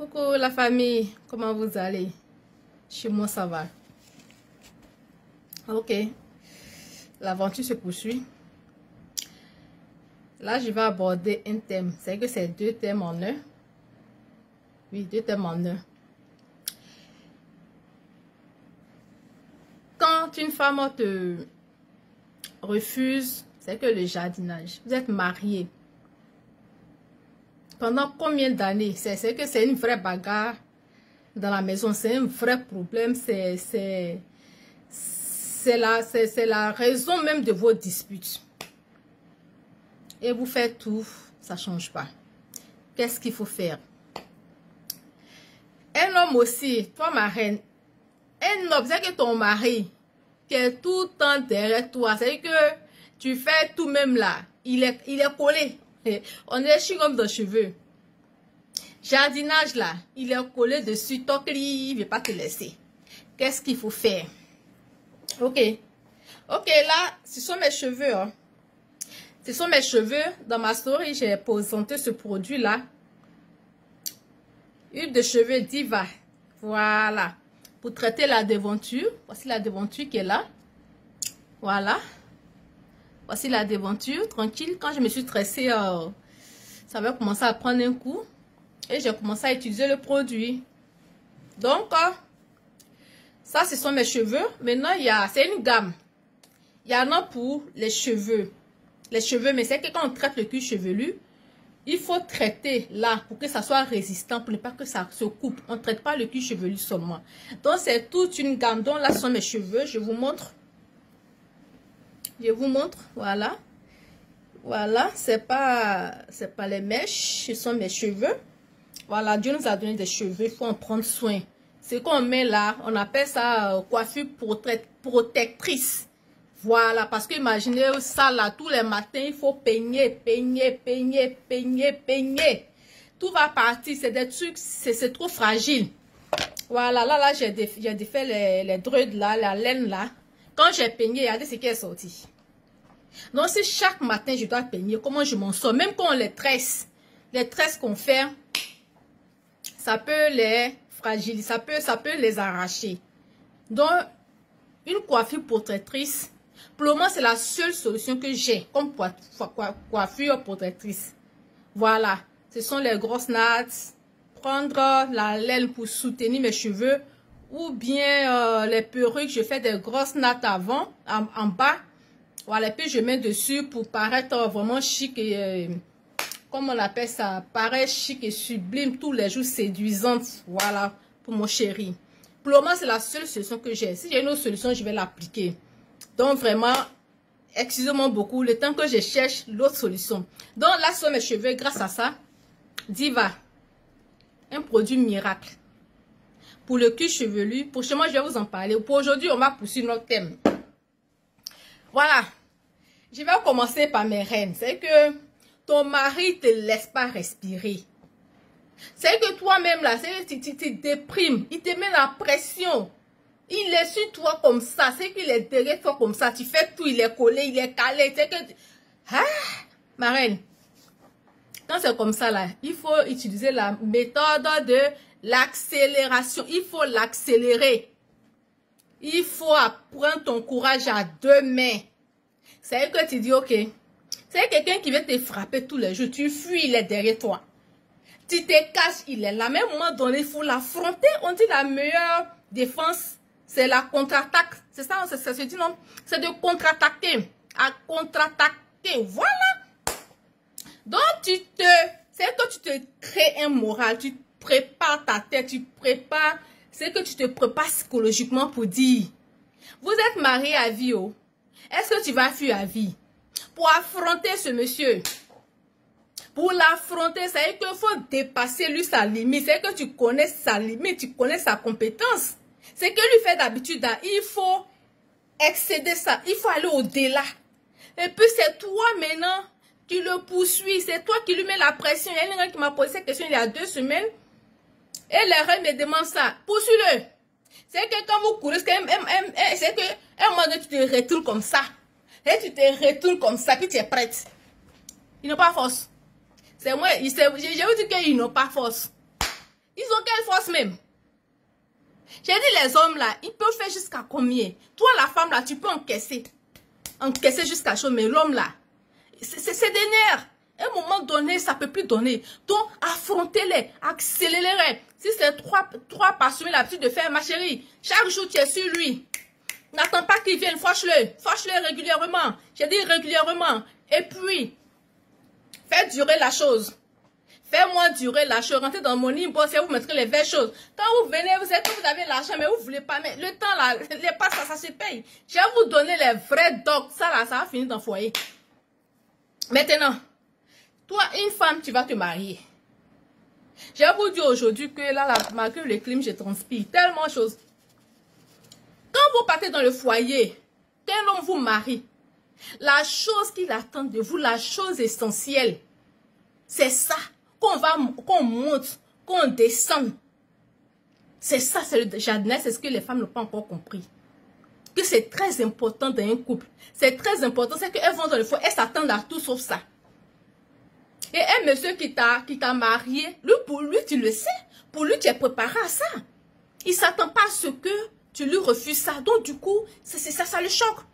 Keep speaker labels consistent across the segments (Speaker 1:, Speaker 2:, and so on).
Speaker 1: Coucou la famille, comment vous allez? Chez moi ça va. Ok, l'aventure se poursuit. Là je vais aborder un thème. C'est que c'est deux thèmes en un. Oui, deux thèmes en un. Quand une femme te refuse, c'est que le jardinage. Vous êtes mariés. Pendant combien d'années? C'est que c'est une vraie bagarre dans la maison. C'est un vrai problème. C'est la raison même de vos disputes. Et vous faites tout, ça ne change pas. Qu'est-ce qu'il faut faire? Un homme aussi, toi ma reine, un homme, c'est que ton mari qui est tout le temps derrière toi, c'est que tu fais tout même là, il est collé. On est chic comme dans les cheveux. Jardinage là, il est collé dessus, tant qu'il ne veut pas te laisser. Qu'est-ce qu'il faut faire? Ok, là, ce sont mes cheveux. Hein. Ce sont mes cheveux. Dans ma story, j'ai présenté ce produit-là. Huile de cheveux Diva. Voilà. Pour traiter la déventure. Voici la déventure qui est là. Voilà. Voici la déventure. Tranquille. Quand je me suis tressée, ça avait commencé à prendre un coup. Et j'ai commencé à utiliser le produit. Donc, ça, ce sont mes cheveux. Maintenant, c'est une gamme. Il y en a pour les cheveux. Les cheveux, mais c'est que quand on traite le cuir chevelu, il faut traiter là pour que ça soit résistant, pour ne pas que ça se coupe. On ne traite pas le cuir chevelu seulement. Donc, c'est toute une gamme. Donc, là, sont mes cheveux. Je vous montre. Je vous montre. Voilà. Voilà. C'est pas les mèches. Ce sont mes cheveux. Voilà. Dieu nous a donné des cheveux. Il faut en prendre soin. Ce qu'on met là, on appelle ça coiffure protectrice. Voilà, parce que imaginez ça là, tous les matins, il faut peigner. Tout va partir, c'est des trucs, c'est trop fragile. Voilà, là, j'ai défait les dreads là, la laine là. Quand j'ai peigné, regardez ce qui est sorti. Donc, si chaque matin, je dois peigner, comment je m'en sors? Même quand on les tresses qu'on fait, ça peut les fragiliser, ça peut les arracher. Donc, une coiffure protectrice, pour le moment, c'est la seule solution que j'ai comme coiffure protectrice. Voilà, ce sont les grosses nattes. Prendre la laine pour soutenir mes cheveux ou bien les perruques, je fais des grosses nattes avant, en bas. Voilà, puis je mets dessus pour paraître vraiment chic et, comme on appelle ça, paraître chic et sublime tous les jours, séduisante. Voilà, pour mon chéri. Pour le moment, c'est la seule solution que j'ai. Si j'ai une autre solution, je vais l'appliquer. Donc, vraiment, excusez-moi beaucoup, le temps que je cherche l'autre solution. Donc, là, sur mes cheveux, grâce à ça, Diva, un produit miracle. Pour le cuir chevelu, prochainement, je vais vous en parler. Pour aujourd'hui, on va poursuivre notre thème. Voilà. Je vais commencer par mes reines. C'est que ton mari ne te laisse pas respirer. C'est que toi-même, là, tu te déprimes. Il te met la pression. Il est sur toi comme ça. C'est qu'il est derrière toi comme ça. Tu fais tout. Il est collé, il est calé. C'est que... Ah, ma reine. Quand c'est comme ça, là, il faut utiliser la méthode de l'accélération. Il faut l'accélérer. Il faut prendre ton courage à deux mains. C'est que tu dis, ok. C'est quelqu'un qui veut te frapper tous les jours. Tu fuis, il est derrière toi. Tu te caches, il est là. Mais à un moment donné, il faut l'affronter. On dit la meilleure défense, c'est la contre-attaque. C'est ça, ça se dit non? C'est de contre-attaquer. À contre-attaquer. Voilà. Donc, c'est que tu te crées un moral. Tu prépares ta tête. Tu prépares. C'est que tu te prépares psychologiquement pour dire, vous êtes marié à vie. Oh. Est-ce que tu vas fuir à vie? Pour affronter ce monsieur. Pour l'affronter, c'est qu'il faut dépasser lui sa limite. C'est que tu connais sa limite, tu connais sa compétence. C'est que lui fait d'habitude, il faut excéder ça. Il faut aller au-delà. Et puis c'est toi maintenant qui le poursuis. C'est toi qui lui mets la pression. Il y a quelqu'un qui m'a posé cette question il y a 2 semaines. Et les reines me demandent ça. Poursuis-le. C'est que quand vous courez, c'est qu'à un moment donné, tu te retournes comme ça. Et tu te retournes comme ça, puis tu es prête. Ils n'ont pas force. C'est moi, je vous dis qu'ils n'ont pas force. Ils ont quelle force même? J'ai dit les hommes là, ils peuvent faire jusqu'à combien? Toi la femme là, tu peux encaisser. Encaisser jusqu'à chose, mais l'homme là, c'est des nerfs. À un moment donné, ça ne peut plus donner. Donc, affrontez-les, accélérez-les. Si c'est trois par semaine, l'habitude de faire, ma chérie, chaque jour, tu es sur lui. N'attends pas qu'il vienne, fâche-le régulièrement. J'ai dit régulièrement. Et puis, fais durer la chose. Fais-moi durer la chose. Rentrez dans mon inbox et vous mettrez les vraies choses. Quand vous venez, vous avez l'argent, mais vous ne voulez pas. Mais le temps là, les passes, ça se paye. Je vais vous donner les vrais docs. Ça là, ça va finir dans le foyer. Maintenant, toi, une femme, tu vas te marier. Je vais vous dire aujourd'hui que là, malgré le climat, je transpire tellement de choses. Quand vous partez dans le foyer, qu'un homme vous marie, la chose qu'il attend de vous, la chose essentielle, c'est ça qu'on monte, qu'on descend. C'est ça, c'est le jardin, c'est ce que les femmes n'ont pas encore compris. Que c'est très important dans un couple. C'est très important, c'est qu'elles vont dans le foyer, elles s'attendent à tout sauf ça. Et un monsieur qui t'a marié, lui, pour lui, tu le sais. Pour lui, tu es préparé à ça. Il ne s'attend pas à ce que tu lui refuses ça. Donc, du coup, ça le choque.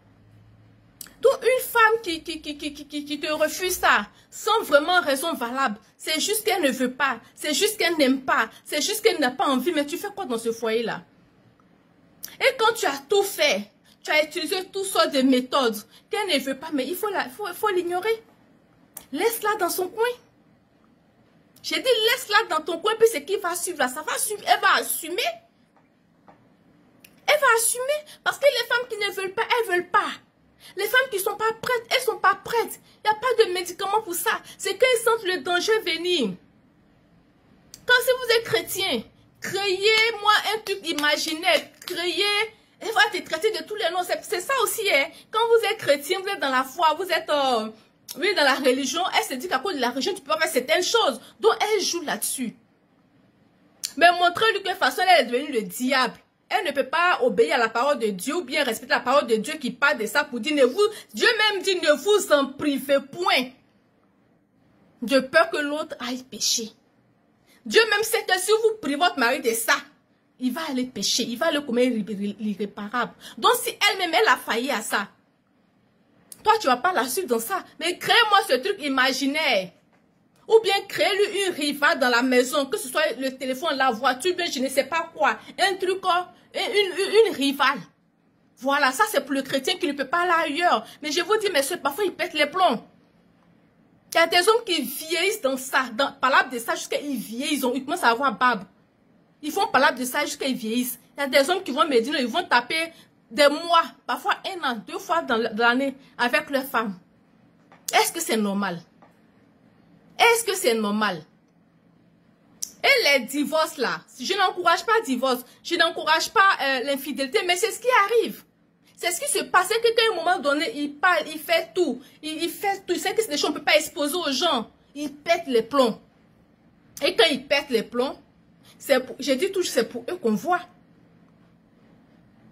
Speaker 1: Donc, une femme qui te refuse ça, sans vraiment raison valable, c'est juste qu'elle ne veut pas. C'est juste qu'elle n'aime pas. C'est juste qu'elle n'a pas envie. Mais tu fais quoi dans ce foyer-là? Et quand tu as tout fait, tu as utilisé toutes sortes de méthodes qu'elle ne veut pas, mais il faut l'ignorer. Laisse-la dans son coin. J'ai dit laisse-la dans ton coin, puis c'est qui va suivre là. Ça va suivre, elle va assumer. Elle va assumer. Parce que les femmes qui ne veulent pas, elles ne veulent pas. Les femmes qui ne sont pas prêtes, elles ne sont pas prêtes. Il n'y a pas de médicaments pour ça. C'est qu'elles sentent le danger venir. Quand si vous êtes chrétien, créez-moi un truc imaginaire. Créez, elle va te traiter de tous les noms. C'est ça aussi. Hein. Quand vous êtes chrétien, vous êtes dans la foi, vous êtes... oui, dans la religion, elle se dit qu'à cause de la religion, tu peux faire certaines choses. Donc, elle joue là-dessus. Mais montrez-lui que de toute façon, elle est devenue le diable. Elle ne peut pas obéir à la parole de Dieu ou bien respecter la parole de Dieu qui parle de ça pour dire, Dieu même dit, ne vous en privez point. De peur que l'autre aille pécher. Dieu même sait que si vous privez votre mari de ça, il va aller pécher, il va le commettre l'irréparable. Donc, si elle-même, elle a failli à ça, toi, tu ne vas pas la suivre dans ça. Mais crée-moi ce truc imaginaire. Ou bien crée-lui une rivale dans la maison. Que ce soit le téléphone, la voiture, bien je ne sais pas quoi. Un truc, une rivale. Voilà, ça c'est pour le chrétien qui ne peut pas aller ailleurs. Mais je vous dis, messieurs, parfois ils pètent les plombs. Il y a des hommes qui vieillissent dans ça. Parlent de ça jusqu'à ils vieillissent. Ils commencent à avoir barbe. Ils font parler de ça jusqu'à ils vieillissent. Il y a des hommes qui vont me dire, ils vont taper des mois, parfois 1 an, 2 fois dans l'année avec leur femme. Est-ce que c'est normal? Est-ce que c'est normal? Et les divorces là, je n'encourage pas le divorce, je n'encourage pas l'infidélité, mais c'est ce qui arrive. C'est ce qui se passe, c'est qu'à un moment donné, il parle, il fait tout. Il fait tout, c'est que c'est des choses qu'on ne peut pas exposer aux gens. Il pète les plombs. Et quand il pète les plombs, je dis toujours, c'est pour eux qu'on voit.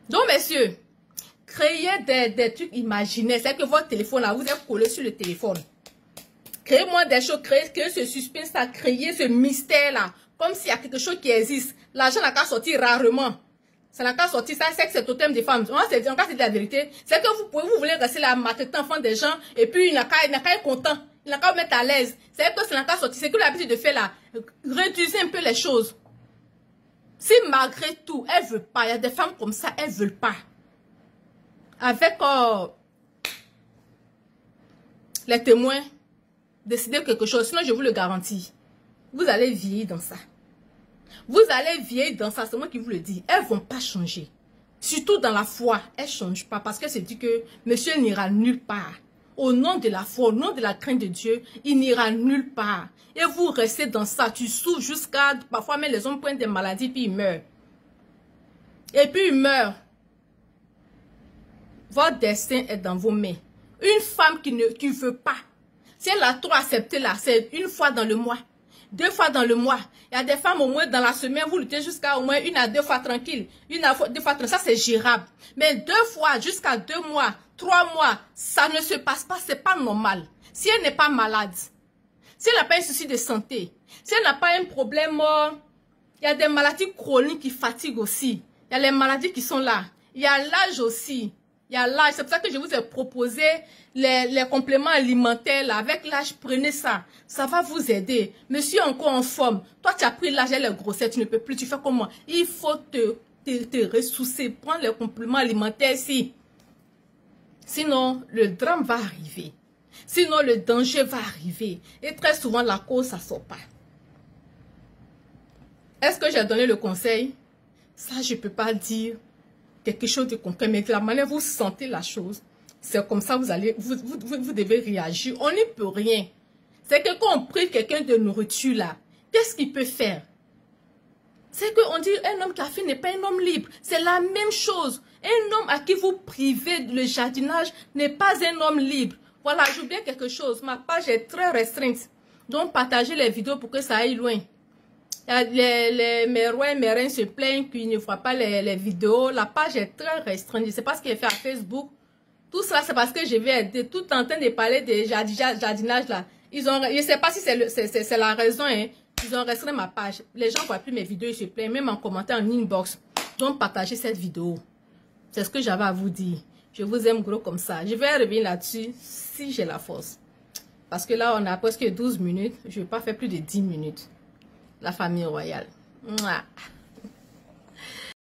Speaker 1: Donc, messieurs, créez des trucs imaginaires. C'est que votre téléphone, là, vous êtes collé sur le téléphone. Créez-moi des choses, créez ce suspense, là, créez ce mystère-là. Comme s'il y a quelque chose qui existe. L'argent n'a qu'à sortir rarement. Ça n'a qu'à sortir, ça, c'est que c'est totem des femmes. On c'est de la vérité. C'est que vous voulez rester là, mater enfant des gens, et puis il n'a qu'à être content. Il n'a qu'à vous mettre à l'aise. C'est que ça n'a qu'à sortir. C'est que l'habitude de faire là. Réduisez un peu les choses. Si malgré tout, elle ne veut pas, il y a des femmes comme ça, elles ne veulent pas. Avec les témoins, décider quelque chose, sinon je vous le garantis. Vous allez vieillir dans ça. Vous allez vieillir dans ça, c'est moi qui vous le dis. Elles ne vont pas changer. Surtout dans la foi, elles ne changent pas parce que c'est dit que monsieur n'ira nulle part. Au nom de la foi, au nom de la crainte de Dieu, il n'ira nulle part. Et vous restez dans ça, tu souffres jusqu'à... Parfois même les hommes prennent des maladies puis ils meurent. Et puis ils meurent. Votre destin est dans vos mains. Une femme qui ne veut pas, si elle a trop accepté là, c'est 1 fois dans le mois. 2 fois dans le mois. Il y a des femmes au moins dans la semaine, vous luttez jusqu'à au moins 1 à 2 fois tranquille. 1 à 2 fois tranquille, ça c'est gérable. Mais 2 fois jusqu'à 2 mois, 3 mois, ça ne se passe pas, c'est pas normal. Si elle n'est pas malade, si elle n'a pas un souci de santé, si elle n'a pas un problème, Il y a des maladies chroniques qui fatiguent aussi. Il y a les maladies qui sont là. Il y a l'âge aussi. Il y a l'âge. C'est pour ça que je vous ai proposé les compléments alimentaires là. Avec l'âge, prenez ça. Ça va vous aider. Monsieur est encore en forme. Toi, tu as pris l'âge et les grossesses. Tu ne peux plus. Tu fais comment? Il faut te ressourcer. Prendre les compléments alimentaires ici. Sinon, le drame va arriver. Sinon, le danger va arriver. Et très souvent, la cause, ça ne sort pas. Est-ce que j'ai donné le conseil? Ça, je ne peux pas dire quelque chose de concret. Mais de la manière vous sentez la chose, c'est comme ça vous devez réagir. On n'y peut rien. C'est que quand on prive quelqu'un de nourriture là, qu'est-ce qu'il peut faire? C'est qu'on dit un homme qui a faim n'est pas un homme libre. C'est la même chose. Un homme à qui vous privez le jardinage n'est pas un homme libre. Voilà, j'oublie quelque chose. Ma page est très restreinte. Donc, partagez les vidéos pour que ça aille loin. Mes rois et mes reines se plaignent qu'ils ne voient pas les vidéos. La page est très restreinte. Je ne sais pas ce qu'il a fait à Facebook. Tout ça, c'est parce que je vais aider. Tout en train de parler de jardinage là. Je ne sais pas si c'est la raison. Hein. Ils ont restreint ma page. Les gens ne voient plus mes vidéos. Ils se plaignent. Même en commentant en inbox. Donc, partagez cette vidéo. C'est ce que j'avais à vous dire. Je vous aime gros comme ça. Je vais revenir là-dessus si j'ai la force. Parce que là, on a presque 12 minutes. Je ne vais pas faire plus de 10 minutes. La famille royale. Mouah.